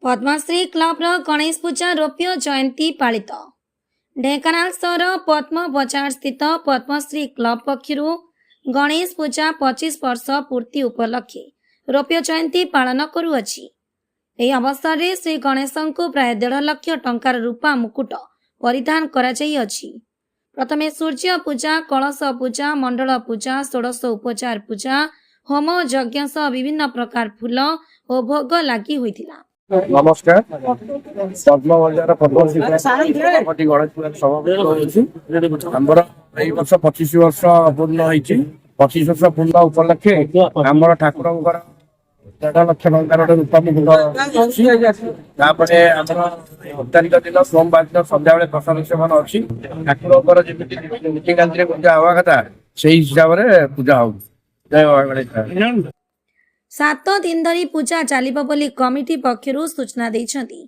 पद्मश्री क्लब्र गणेश पूजा रौप्य जयंती पालित। ढेंकानाल सहर पद्म बजार स्थित पद्मश्री क्लब पक्षर गणेश पूजा 25 वर्ष पूर्ति उपलक्षे रौप्य जयंती पालन करुअछि। एही अवसर में श्री गणेश को प्राय 1.5 लाख टंकार रूपा मुकुट परिधान कराଯାଇଛି। प्रथमे सूर्य पूजा, कलश पूजा, मंडल पूजा, षोडश उपचार पूजा, होम यज्ञ सह विभिन्न प्रकार फूल और भोग लगी होइतिला। नमस्कार। पद्म बजार पद्मश्री गणेश पूजा सभापति आमर यही वर्ष 25 वर्ष पूर्ण होती। 25 वर्ष पूर्ण उपलक्षे आमर ठाकुर 1.5 लाख टंकार रूपा मुकुट तारीख दिन सोमवार दिन सन्ध्या बेले प्रसाद सेवन अच्छी। ठाकुर नीतिकांति पूजा हवा कथा से हिसाब से पूजा हो। जय गणेश। 7 दिन धरी पूजा चलिब बोली कमिटी पक्षरु सूचना दैछंती।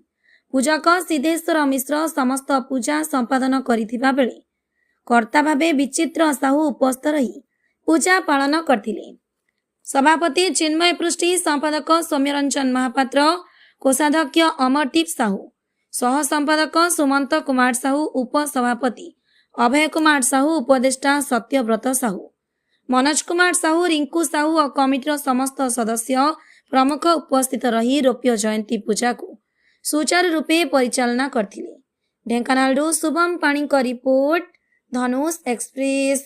पूजक सिद्धेश्वर मिश्र समस्त पूजा संपादन करिथिबा बेले कर्ता भावे विचित्र साहू उपस्थित रही पूजा पालन करथिले। सभापति चिन्मय पृष्टि, संपादक सौम्यरंजन महापात्र, कोषाध्यक्ष अमरदीप साहू, सह संपादक सुमंत कुमार साहू, उपसभापति अभय कुमार साहू, उपदेष्टा सत्यव्रत साहू, मनोज कुमार साहू, रिंकू साहू और कमिटीर समस्त सदस्य प्रमुख उपस्थित रही रौप्य जयंती पूजा को सुचारू रूपे परिचालना करथिले। ढेंकानाल शुभम पाणी रिपोर्ट, धनुष एक्सप्रेस।